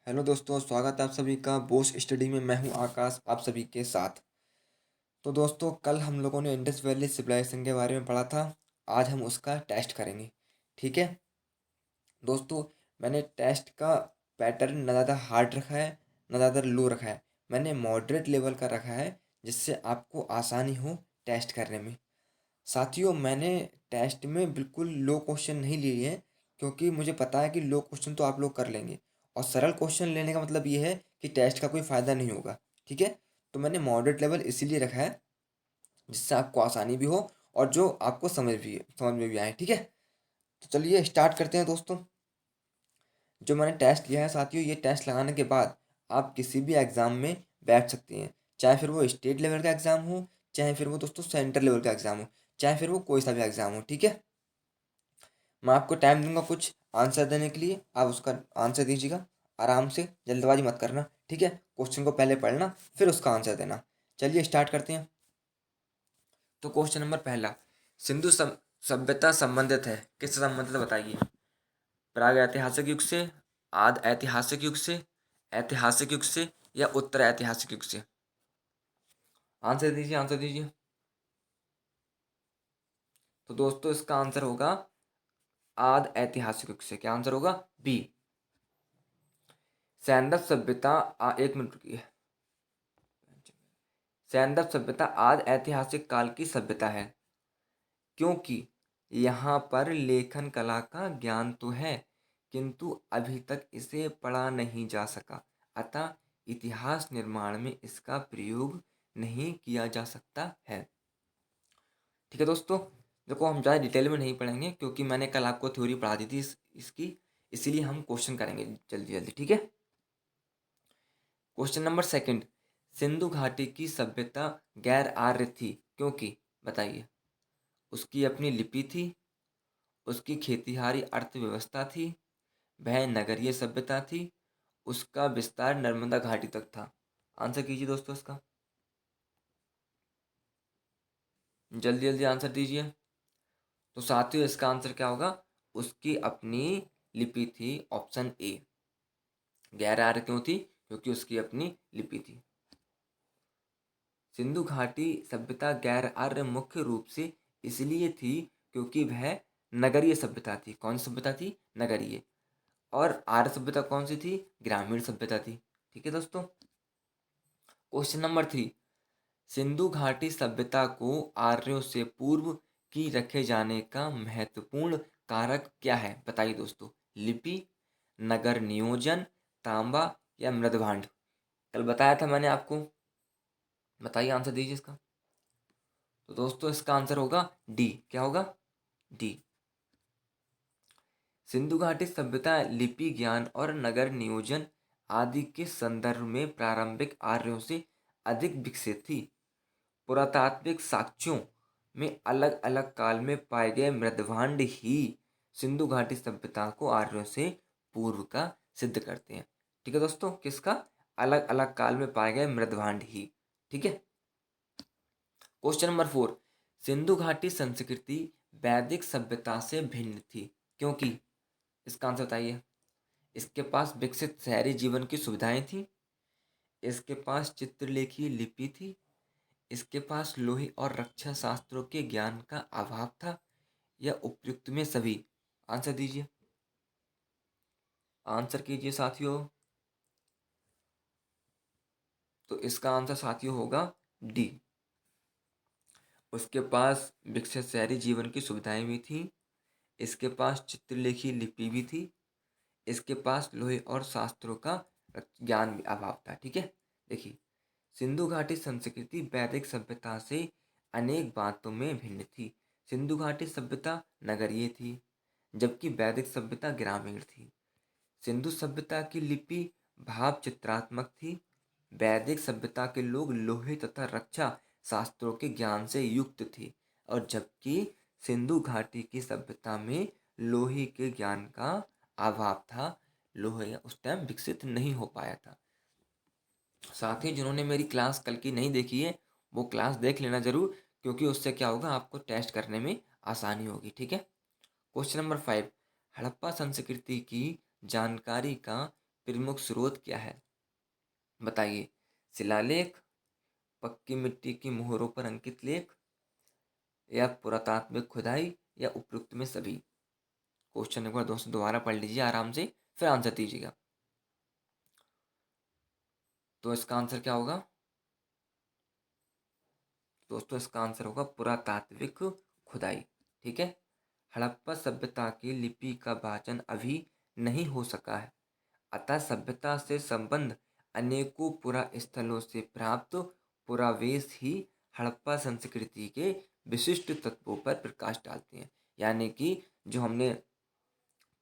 Hello दोस्तों, स्वागत है आप सभी का बोस स्टडी में। मैं हूं आकाश, आप सभी के साथ। तो दोस्तों, कल हम लोगों ने इंडस वैली सिविलाइजेशन के बारे में पढ़ा था। आज हम उसका टेस्ट करेंगे। ठीक है दोस्तों, मैंने टेस्ट का पैटर्न न ज़्यादा हार्ड रखा है न ज़्यादा लो रखा है। मैंने मॉडरेट लेवल का रखा है जिससे आपको आसानी हो टेस्ट करने में। साथियों, मैंने टेस्ट में बिल्कुल लो क्वेश्चन नहीं लिए हैं, क्योंकि मुझे पता है कि लो क्वेश्चन तो आप लोग कर लेंगे और सरल क्वेश्चन लेने का मतलब ये है कि टेस्ट का कोई फ़ायदा नहीं होगा। ठीक है, तो मैंने मॉडरेट लेवल इसीलिए रखा है जिससे आपको आसानी भी हो और जो आपको समझ में भी आए। ठीक है, तो चलिए स्टार्ट करते हैं दोस्तों। जो मैंने टेस्ट लिया है साथियों, ये टेस्ट लगाने के बाद आप किसी भी एग्ज़ाम में बैठ सकते हैं, चाहे फिर वो स्टेट लेवल का एग्ज़ाम हो, चाहे फिर वो दोस्तों सेंट्रल लेवल का एग्ज़ाम हो, चाहे फिर वो कोई सा भी एग्ज़ाम हो। ठीक है, मैं आपको टाइम दूंगा कुछ आंसर देने के लिए, आप उसका आंसर दीजिएगा आराम से, जल्दबाजी मत करना। ठीक है, क्वेश्चन को पहले पढ़ना फिर उसका आंसर देना। चलिए स्टार्ट करते हैं। तो क्वेश्चन नंबर पहला, सभ्यता संबंधित है, किससे संबंधित है बताइए। प्राग ऐतिहासिक युग से, आद ऐतिहासिक युग से, ऐतिहासिक युग से या उत्तर ऐतिहासिक युग से। आंसर दीजिए, आंसर दीजिए। तो दोस्तों, इसका आंसर होगा आद ऐतिहासिक युग से। क्या आंसर होगा? बी। सैंदव सभ्यता एक मिनट रुकिए। सैंदव सभ्यता आदि ऐतिहासिक काल की सभ्यता है, क्योंकि यहाँ पर लेखन कला का ज्ञान तो है किंतु अभी तक इसे पढ़ा नहीं जा सका, अतः इतिहास निर्माण में इसका प्रयोग नहीं किया जा सकता है। ठीक है दोस्तों, देखो हम ज़्यादा डिटेल में नहीं पढ़ेंगे क्योंकि मैंने कल आपको थ्योरी पढ़ा दी थी इसकी, इसीलिए हम क्वेश्चन करेंगे जल्दी जल्दी। ठीक है, क्वेश्चन नंबर सेकंड, सिंधु घाटी की सभ्यता गैर आर्य थी क्योंकि, बताइए। उसकी अपनी लिपि थी, उसकी खेतिहारी अर्थव्यवस्था थी, वह नगरीय सभ्यता थी, उसका विस्तार नर्मदा घाटी तक था। आंसर कीजिए दोस्तों इसका, जल्दी जल्दी आंसर दीजिए। तो साथियों, इसका आंसर क्या होगा? उसकी अपनी लिपि थी, ऑप्शन ए। गैर आर्य क्यों थी? क्योंकि उसकी अपनी लिपि थी। सिंधु घाटी सभ्यता गैर आर्य मुख्य रूप से इसलिए थी क्योंकि वह नगरीय सभ्यता थी। कौन सी सभ्यता थी? नगरीय। और आर्य सभ्यता कौन सी थी? ग्रामीण सभ्यता थी। ठीक है दोस्तों, क्वेश्चन नंबर थ्री, सिंधु घाटी सभ्यता को आर्यों से पूर्व की रखे जाने का महत्वपूर्ण कारक क्या है? बताइए दोस्तों। लिपि, नगर नियोजन, तांबा या मृदभांड। कल बताया था मैंने आपको, बताइए आंसर दीजिए इसका। तो दोस्तों, इसका आंसर होगा डी। क्या होगा? डी। सिंधु घाटी सभ्यता लिपि ज्ञान और नगर नियोजन आदि के संदर्भ में प्रारंभिक आर्यों से अधिक विकसित थी। पुरातात्विक साक्ष्यों में अलग अलग काल में पाए गए मृदभांड ही सिंधु घाटी सभ्यता को आर्यों से पूर्व का सिद्ध करते हैं। ठीक है दोस्तों, किसका? अलग अलग काल में पाए गए मृदभांड ही। ठीक है, क्वेश्चन नंबर फोर, सिंधु घाटी संस्कृति वैदिक सभ्यता से भिन्न थी क्योंकि, इसका आंसर बताइए। इसके पास विकसित शहरी जीवन की सुविधाएं थी, इसके पास चित्रलेखी लिपि थी, इसके पास लोहे और रक्षा शास्त्रों के ज्ञान का अभाव था, या उपयुक्त में सभी। आंसर दीजिए, आंसर कीजिए साथियों। तो इसका आंसर साथियों होगा डी। उसके पास विकसित शहरी जीवन की सुविधाएं भी थी, इसके पास चित्रलेखी लिपि भी थी, इसके पास लोहे और शास्त्रों का ज्ञान भी अभाव था। ठीक है, देखिए, सिंधु घाटी संस्कृति वैदिक सभ्यता से अनेक बातों में भिन्न थी। सिंधु घाटी सभ्यता नगरीय थी जबकि वैदिक सभ्यता ग्रामीण थी। सिंधु सभ्यता की लिपि भाव चित्रात्मक थी, वैदिक सभ्यता के लोग लोहे तथा रक्षा शास्त्रों के ज्ञान से युक्त थे, और जबकि सिंधु घाटी की सभ्यता में लोहे के ज्ञान का अभाव था, लोहे उस टाइम विकसित नहीं हो पाया था। साथ ही जिन्होंने मेरी क्लास कल की नहीं देखी है वो क्लास देख लेना जरूर, क्योंकि उससे क्या होगा, आपको टेस्ट करने में आसानी होगी। ठीक है, क्वेश्चन नंबर फाइव, हड़प्पा संस्कृति की जानकारी का प्रमुख स्रोत क्या है? बताइए। शिलालेख, पक्की मिट्टी की मोहरों पर अंकित लेख, या पुरातात्विक खुदाई, या उपयुक्त में सभी? क्वेश्चन एक बार दोस्तों दोबारा पढ़ लीजिए आराम से, फिर आंसर दीजिएगा। तो इसका आंसर क्या होगा दोस्तों? इसका आंसर होगा पुरातात्विक खुदाई। ठीक है। हड़प्पा सभ्यता की लिपि का वाचन अभी नहीं हो सका है, अतः सभ्यता से संबंध अनेकों पुरा स्थलों से प्राप्त पुरावेश ही हड़प्पा संस्कृति के विशिष्ट तत्वों पर प्रकाश डालते हैं। यानी कि जो हमने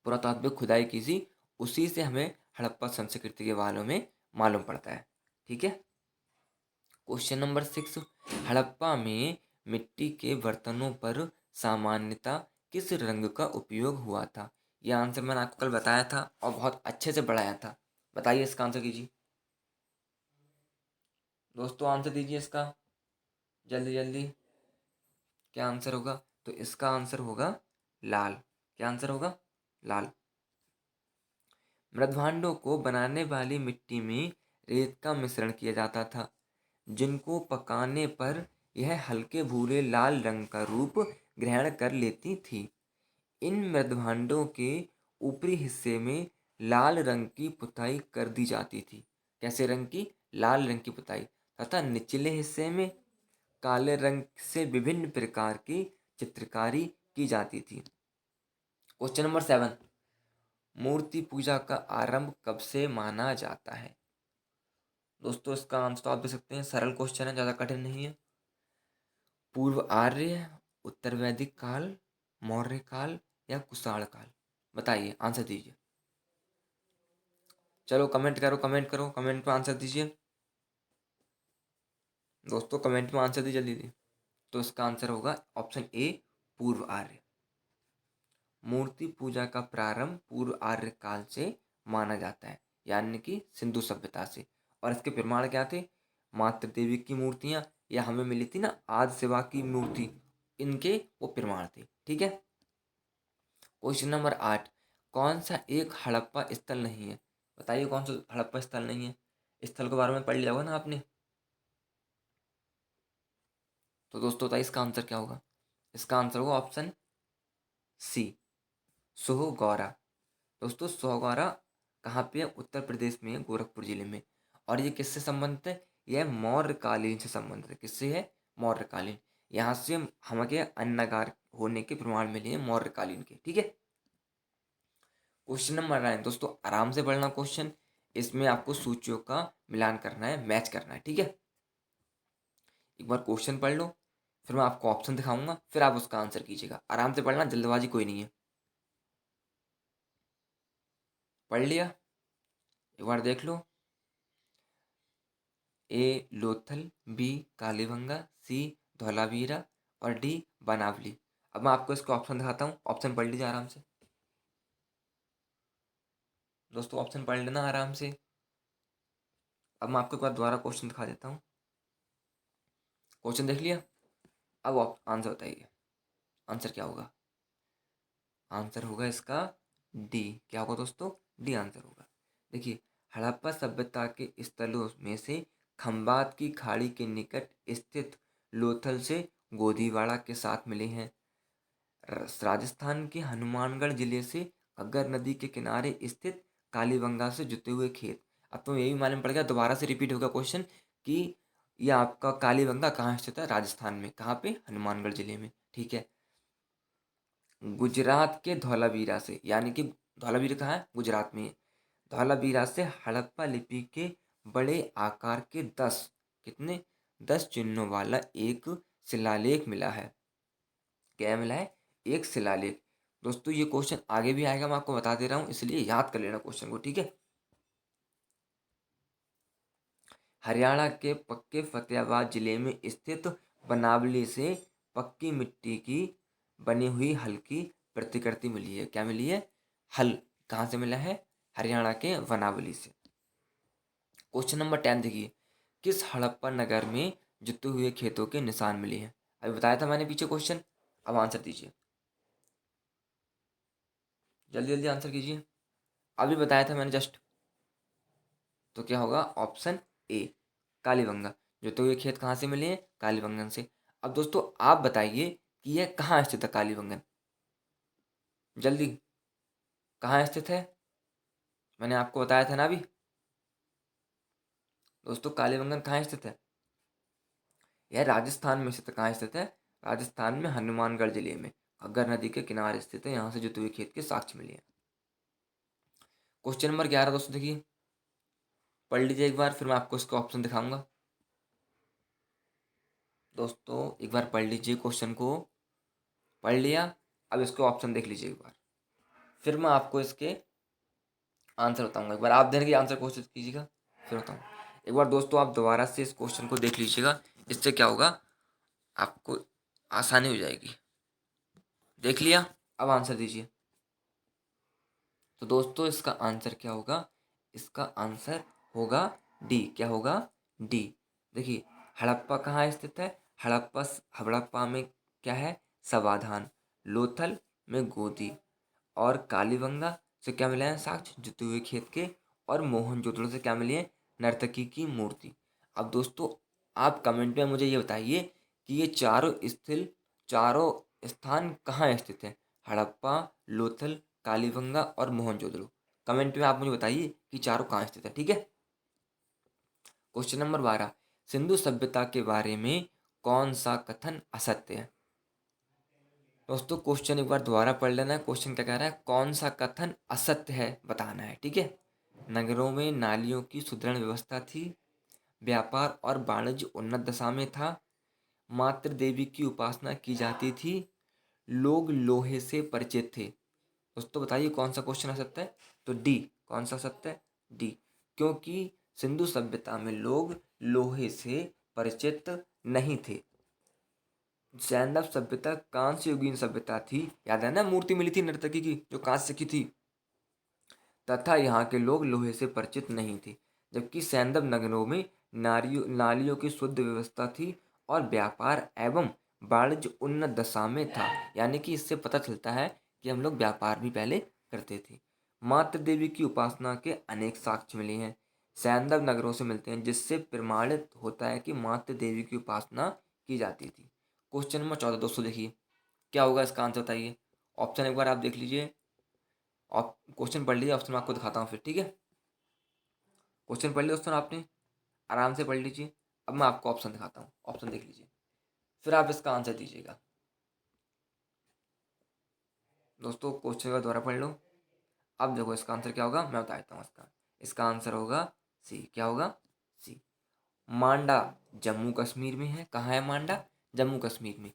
पुरातात्विक खुदाई की थी, उसी से हमें हड़प्पा संस्कृति के बारे में मालूम पड़ता है। ठीक है। क्वेश्चन नंबर 6, हड़प्पा में मिट्टी के बर्तनों पर सामान्यतः किस रंग का उपयोग हुआ था? यह आंसर मैंने आपको कल बताया था और बहुत अच्छे से पढ़ाया था। बताइए, इसका आंसर कीजिए दोस्तों, आंसर दीजिए इसका जल्दी जल्दी। क्या आंसर होगा? तो इसका आंसर होगा लाल। क्या आंसर होगा? लाल। मृदभांडों को बनाने वाली मिट्टी में रेत का मिश्रण किया जाता था, जिनको पकाने पर यह हल्के भूरे लाल रंग का रूप ग्रहण कर लेती थी। इन मृदभांडों के ऊपरी हिस्से में लाल रंग की पुताई कर दी जाती थी। कैसे रंग की? लाल रंग की पुताई। तथा निचले हिस्से में काले रंग से विभिन्न प्रकार की चित्रकारी की जाती थी। क्वेश्चन नंबर 7, मूर्ति पूजा का आरंभ कब से माना जाता है? दोस्तों, इसका आंसर तो आप दे सकते हैं, सरल क्वेश्चन है, ज़्यादा कठिन नहीं है। पूर्व आर्य, उत्तर वैदिक काल, मौर्य काल, या कुषाण काल? बताइए, आंसर दीजिए। चलो कमेंट करो, कमेंट करो, कमेंट में आंसर दीजिए दोस्तों, कमेंट में आंसर दीजिए जल्दी। तो इसका आंसर होगा ऑप्शन ए, पूर्व आर्य। मूर्ति पूजा का प्रारंभ पूर्व आर्य काल से माना जाता है, यानी कि सिंधु सभ्यता से। और इसके प्रमाण क्या थे? मातृ देवी की मूर्तियां, या हमें मिली थी ना आदि शिवा की मूर्ति, इनके वो प्रमाण थे। ठीक है। क्वेश्चन नंबर 8, कौन सा एक हड़प्पा स्थल नहीं है? बताइए, कौन सा हड़प्पा स्थल नहीं है? स्थल के बारे में पढ़ लिया होगा ना आपने। तो दोस्तों बताइए, इसका आंसर क्या होगा? इसका आंसर होगा ऑप्शन सी, सोहगौरा। दोस्तों, सोहगौरा कहाँ पे है? उत्तर प्रदेश में है, गोरखपुर जिले में। और ये किससे संबंधित है? यह मौर्यकालीन से संबंधित है। किससे है? मौर्यकालीन। यहाँ से हमें अन्नगार होने के प्रमाण मिले हैं मौर्यकालीन के। ठीक है। क्वेश्चन नंबर 9 दोस्तों, आराम से पढ़ना क्वेश्चन, इसमें आपको सूचियों का मिलान करना है, मैच करना है। ठीक है। एक बार क्वेश्चन पढ़ लो, फिर मैं आपको ऑप्शन दिखाऊंगा, फिर आप उसका आंसर कीजिएगा। आराम से पढ़ना, जल्दबाजी कोई नहीं है। पढ़ लिया? एक बार देख लो। ए लोथल, बी कालीबंगा, सी धौलावीरा, और डी बनावली। अब मैं आपको इसका ऑप्शन दिखाता हूँ, ऑप्शन पढ़ लीजिए आराम से दोस्तों, ऑप्शन पढ़ लेना आराम से। अब मैं आपको एक बार दोबारा क्वेश्चन दिखा देता हूँ। क्वेश्चन देख लिया? अब आंसर बताइए, आंसर क्या होगा? आंसर होगा इसका डी। क्या होगा दोस्तों? डी आंसर होगा। देखिए, हड़प्पा सभ्यता के स्थलों में से खंबात की खाड़ी के निकट स्थित लोथल से गोदीवाड़ा के साथ मिले हैं। राजस्थान के हनुमानगढ़ जिले से घग्गर नदी के किनारे स्थित कालीबंगा से जुते हुए खेत। अब तो यही मालूम पड़ गया, दोबारा से रिपीट होगा क्वेश्चन, कि यह आपका कालीबंगा कहाँ स्थित है? राजस्थान में। कहाँ पे? हनुमानगढ़ जिले में। ठीक है। गुजरात के धौलावीरा से, यानी कि धौलावीरा कहाँ है? गुजरात में है। धौलावीरा से हड़प्पा लिपि के बड़े आकार के 10, कितने? 10 चिन्हों वाला एक शिलालेख मिला है। क्या मिला है? एक शिलालेख। दोस्तों, ये क्वेश्चन आगे भी आएगा, मैं आपको बता दे रहा हूँ, इसलिए याद कर लेना क्वेश्चन को। ठीक है। हरियाणा के पक्के फतेहाबाद जिले में स्थित बनावली से पक्की मिट्टी की बनी हुई हल्की प्रतिकृति मिली है। क्या मिली है? हल। कहाँ से मिला है? हरियाणा के बनावली से। क्वेश्चन नंबर 10 देखिए, किस हड़प्पा नगर में जुते हुए खेतों के निशान मिले हैं? अभी बताया था मैंने पीछे क्वेश्चन। अब आंसर दीजिए, जल्दी जल्दी आंसर कीजिए। अभी बताया था मैंने जस्ट। तो क्या होगा ऑप्शन ए कालीबंगा। जोते हुए खेत कहाँ से मिले हैं? कालीबंगन से। अब दोस्तों आप बताइए कि यह कहाँ स्थित है कालीबंगन? जल्दी, कहाँ स्थित है? मैंने आपको बताया था ना अभी। दोस्तों कालीबंगन कहाँ स्थित है? यह राजस्थान में स्थित है। कहाँ स्थित है? राजस्थान में हनुमानगढ़ जिले में घग्गर नदी के किनारे स्थित है। यहाँ से जुते हुए खेत के साक्ष्य मिले हैं। क्वेश्चन नंबर 11 दोस्तों देखिए, पढ़ लीजिए एक बार, फिर मैं आपको इसका ऑप्शन दिखाऊंगा। दोस्तों एक बार पढ़ लीजिए क्वेश्चन को। पढ़ लिया? अब इसके ऑप्शन देख लीजिए एक बार, फिर मैं आपको इसके आंसर बताऊंगा। एक बार आप देने की आंसर कोशिश कीजिएगा, फिर बताऊँ। एक बार दोस्तों आप दोबारा से इस क्वेश्चन को देख लीजिएगा, इससे क्या होगा आपको आसानी हो जाएगी। देख लिया? अब आंसर दीजिए। तो दोस्तों इसका आंसर क्या होगा? इसका आंसर होगा डी। क्या होगा? डी। देखिए हड़प्पा कहाँ स्थित है? हड़प्पा में क्या है? समाधान। लोथल में गोदी। और कालीबंगा से क्या मिले हैं साक्ष्य? जुते हुए खेत के। और मोहनजोदड़ो से क्या मिली है? नर्तकी की मूर्ति। अब दोस्तों आप कमेंट में मुझे ये बताइए कि ये चारों स्थान कहाँ स्थित है? हड़प्पा, लोथल, कालीबंगा और मोहनजोदड़ो। कमेंट में आप मुझे बताइए कि चारों कहाँ स्थित है। ठीक है। क्वेश्चन नंबर 12, सिंधु सभ्यता के बारे में कौन सा कथन असत्य है? दोस्तों क्वेश्चन एक बार दोबारा पढ़ लेना है। क्वेश्चन क्या कह रहा है? कौन सा कथन असत्य है बताना है। ठीक है। नगरों में नालियों की सुदृढ़ व्यवस्था थी। व्यापार और वाणिज्य उन्नत दशा में था। मातृ देवी की उपासना की जाती थी। लोग लोहे से परिचित थे। दोस्तों बताइए कौन सा क्वेश्चन असत्य है? तो डी। कौन सा सत्य है? डी। क्योंकि सिंधु सभ्यता में लोग लोहे से परिचित नहीं थे। सैंडव सभ्यता कांस्य युगीन सभ्यता थी। याद है ना, मूर्ति मिली थी नर्तकी की जो कांस्य की थी। तथा यहाँ के लोग लोहे से परिचित नहीं थे। जबकि सैंदव नगरों में नालियों की शुद्ध व्यवस्था थी और व्यापार एवं वाणिज्य उन्नत दशा में था। यानी कि इससे पता चलता है कि हम लोग व्यापार भी पहले करते थे। मातृ देवी की उपासना के अनेक साक्ष्य मिले हैं। सैंदव नगरों से मिलते हैं, जिससे प्रमाणित होता है कि मातृ देवी की उपासना की जाती थी। क्वेश्चन नंबर 14 दोस्तों देखिए, क्या होगा इसका आंसर बताइए। ऑप्शन एक बार आप देख लीजिए। आप क्वेश्चन पढ़ लीजिए, ऑप्शन मैं आपको दिखाता हूँ फिर। ठीक है। क्वेश्चन पढ़ लिया दोस्तों आपने, आराम से पढ़ लीजिए। अब मैं आपको ऑप्शन दिखाता हूँ, ऑप्शन देख लीजिए, फिर आप इसका आंसर दीजिएगा। दोस्तों क्वेश्चन का दोबारा पढ़ लो। अब देखो इसका आंसर क्या होगा, मैं बता देता हूँ इसका। इसका आंसर होगा सी। क्या होगा? सी। मांडा जम्मू कश्मीर में है। कहाँ है मांडा? जम्मू कश्मीर में।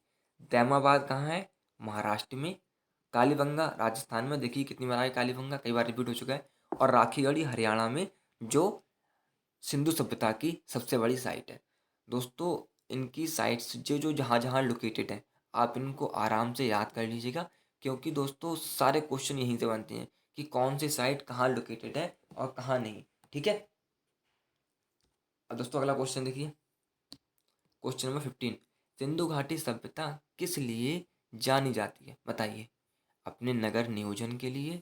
दैमाबाद कहाँ है? महाराष्ट्र में। कालीबंगा राजस्थान में। देखिए कितनी बार आया कालीबंगा, कई बार रिपीट हो चुका है। और राखीगढ़ी हरियाणा में, जो सिंधु सभ्यता की सबसे बड़ी साइट है। दोस्तों इनकी साइट्स जो जो जहाँ जहाँ लोकेटेड है, आप इनको आराम से याद कर लीजिएगा। क्योंकि दोस्तों सारे क्वेश्चन यहीं से बनते हैं कि कौन सी साइट कहाँ लोकेटेड है और कहाँ नहीं। ठीक है। अब दोस्तों अगला क्वेश्चन देखिए, क्वेश्चन नंबर 15, सिंधु घाटी सभ्यता किस लिए जानी जाती है बताइए। अपने नगर नियोजन के लिए,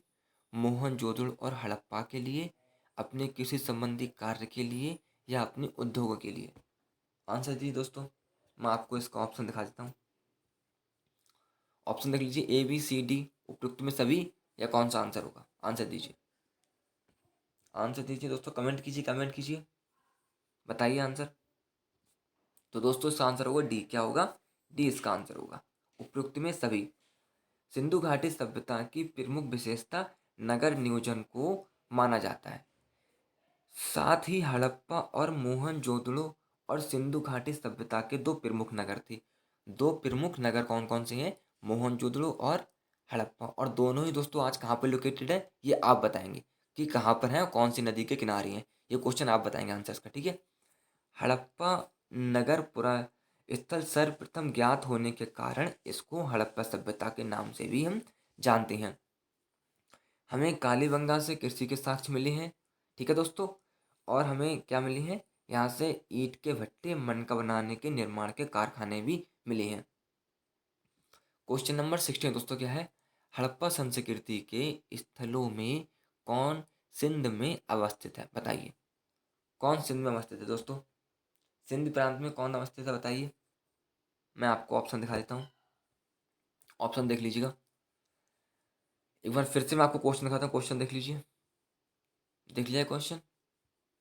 मोहनजोदड़ो और हड़प्पा के लिए, अपने कृषि संबंधी कार्य के लिए, या अपने उद्योगों के लिए। आंसर दीजिए दोस्तों। मैं आपको इसका ऑप्शन दिखा देता हूँ। ऑप्शन देख लीजिए, ए बी सी डी उपयुक्त में सभी, या कौन सा आंसर होगा। आंसर दीजिए, आंसर दीजिए दोस्तों, कमेंट कीजिए, कमेंट कीजिए, बताइए आंसर। तो दोस्तों इसका आंसर होगा डी। क्या होगा? डी इसका आंसर होगा, उपयुक्त में सभी। सिंधु घाटी सभ्यता की प्रमुख विशेषता नगर नियोजन को माना जाता है। साथ ही हड़प्पा और मोहनजोदड़ो और सिंधु घाटी सभ्यता के दो प्रमुख नगर थे। दो प्रमुख नगर कौन कौन से हैं? मोहनजोदड़ो और हड़प्पा। और दोनों ही दोस्तों आज कहाँ पर लोकेटेड है, ये आप बताएंगे कि कहाँ पर है और कौन सी नदी के किनारे हैं। ये क्वेश्चन आप बताएंगे आंसर इसका। ठीक है। हड़प्पा नगर पुरा स्थल सर्वप्रथम ज्ञात होने के कारण इसको हड़प्पा सभ्यता के नाम से भी हम जानते हैं। हमें कालीबंगा से कृषि के साक्ष्य मिले हैं। ठीक है दोस्तों। और हमें क्या मिले हैं? यहाँ से ईंट के भट्टे, मनका बनाने के निर्माण के कारखाने भी मिले हैं। क्वेश्चन नंबर 16 दोस्तों क्या है? हड़प्पा संस्कृति के स्थलों में कौन सिंध में अवस्थित है बताइए। कौन सिंध में अवस्थित है दोस्तों? सिंध प्रांत में कौन अवस्थित है बताइए। मैं आपको ऑप्शन दिखा देता हूँ, ऑप्शन देख लीजिएगा। एक बार फिर से मैं आपको क्वेश्चन दिखाता हूँ, क्वेश्चन देख लीजिए, देख लिया क्वेश्चन।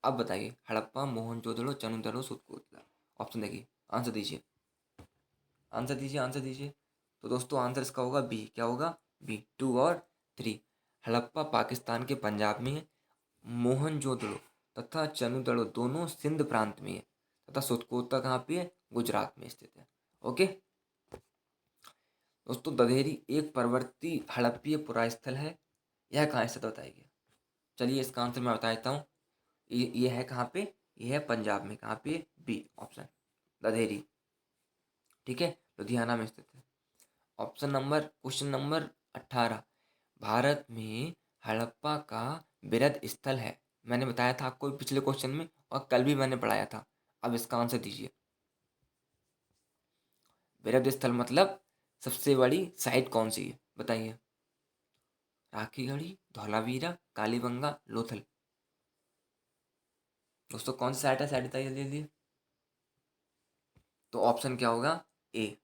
अब बताइए, हड़प्पा, मोहनजोदड़ो, चंदड़ो, सुतकोतला। ऑप्शन देखिए, आंसर दीजिए, आंसर दीजिए, आंसर दीजिए। तो दोस्तों आंसर इसका होगा बी। क्या होगा? बी, 2 और 3। हड़प्पा पाकिस्तान के पंजाब में है, मोहनजोदड़ो तथा चंदड़ो दोनों सिंध प्रांत में है, तथा सुतकोता कहाँ पे है? गुजरात में स्थित है। ओके दोस्तों, दधेरी एक पर्वतीय हड़प्पीय पुरास्थल है। यह कहाँ स्थित बताइए। चलिए इसका आंसर मैं बता देता हूँ। ये है कहाँ पे? ये है पंजाब में। कहाँ पे? B option, Dadheri. ठीक है, लुधियाना में स्थित है। Question number 18। भारत में हड़प्पा का वृहद स्थल है। मैंने बताया था आपको पिछले क्वेश्चन में, और कल भी मैंने पढ़ाया था। अब इसका आंसर दीजिए। वृहद स्थल मतलब सबसे बड़ी साइट कौन सी है बताइए। राखीगढ़ी, धौलावीरा, कालीबंगा, लोथल। दोस्तों कौन सी साइट है? साइट बताइए जल्दी। तो ऑप्शन क्या होगा? ए,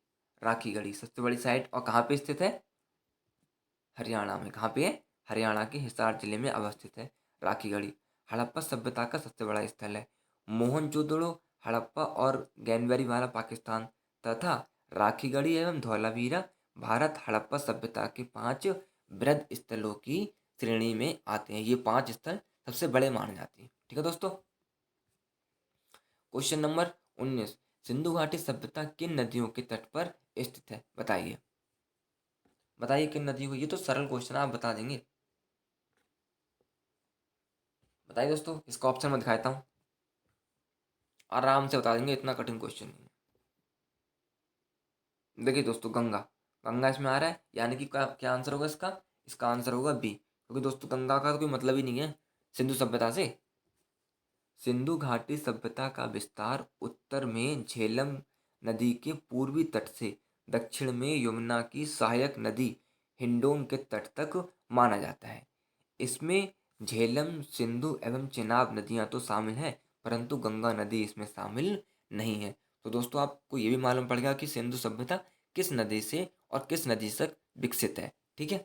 राखीगढ़ी सबसे बड़ी साइट। और कहाँ पे स्थित है? हरियाणा में। कहाँ पे है? हरियाणा के हिसार जिले में अवस्थित है राखीगढ़ी। हड़प्पा सभ्यता का सबसे बड़ा स्थल है। मोहनजोदड़ो, हड़प्पा और गैनबरी वाला पाकिस्तान, तथा राखीगढ़ी एवं धौलावीरा भारत हड़प्पा सभ्यता के 5 वृहद स्थलों की श्रेणी में आते हैं। ये 5 स्थल सबसे बड़े माने जाते हैं। ठीक है दोस्तों। Question number 19। सिंधु घाटी सभ्यता किन नदियों के तट पर स्थित है बताइए। बताइए किन नदियों को। ये तो सरल क्वेश्चन है, आप बता देंगे। बताइए दोस्तों, इसका ऑप्शन मैं दिखाता हूँ, आराम से बता देंगे, इतना कठिन क्वेश्चन नहीं है। देखिए दोस्तों, गंगा। गंगा इसमें आ रहा है, यानी कि क्या आंसर होगा इसका? इसका आंसर होगा बी, क्योंकि दोस्तों गंगा का तो कोई मतलब ही नहीं है सिंधु सभ्यता से। सिंधु घाटी सभ्यता का विस्तार उत्तर में झेलम नदी के पूर्वी तट से दक्षिण में यमुना की सहायक नदी हिंडोन के तट तक माना जाता है। इसमें झेलम, सिंधु एवं चेनाब नदियां तो शामिल हैं, परंतु गंगा नदी इसमें शामिल नहीं है। तो दोस्तों आपको ये भी मालूम पड़ गया कि सिंधु सभ्यता किस नदी से और किस नदी तक विकसित है। ठीक है।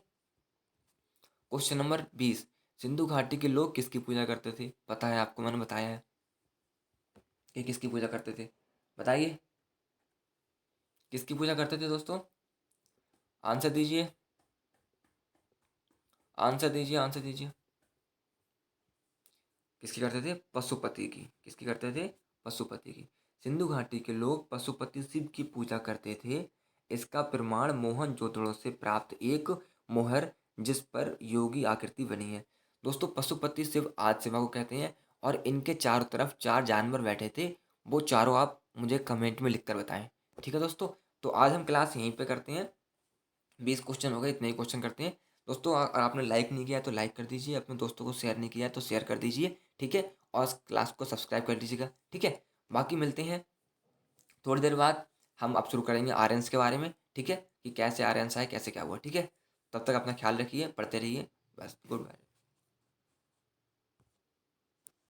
Question number 20। सिंधु घाटी के लोग किसकी पूजा करते थे? पता है आपको, मैंने बताया है कि किसकी पूजा करते थे। बताइए किसकी पूजा करते थे दोस्तों। आंसर दीजिए, आंसर दीजिए, आंसर दीजिए। किसकी करते थे? पशुपति की। किसकी करते थे? पशुपति की। सिंधु घाटी के लोग पशुपति शिव की पूजा करते थे। इसका प्रमाण मोहनजोदड़ो से प्राप्त एक मोहर जिस पर योगी आकृति बनी है। दोस्तों पशुपति शिव आज शिवा को कहते हैं, और इनके चारों तरफ 4 जानवर बैठे थे। वो चारों आप मुझे कमेंट में लिख कर बताएं। ठीक है दोस्तों, तो आज हम क्लास यहीं पे करते हैं। 20 क्वेश्चन हो गए, इतने ही क्वेश्चन करते हैं दोस्तों। अगर आपने लाइक नहीं किया है तो लाइक कर दीजिए, अपने दोस्तों को शेयर नहीं किया है तो शेयर कर दीजिए। ठीक है, और इस क्लास को सब्सक्राइब कर दीजिएगा। ठीक है, बाकी मिलते हैं थोड़ी देर बाद। हम अब शुरू करेंगे आर्यंस के बारे में। ठीक है, कि कैसे आर्यंस आए, कैसे क्या हुआ। ठीक है, तब तक अपना ख्याल रखिए, पढ़ते रहिए। बस, गुड बाय।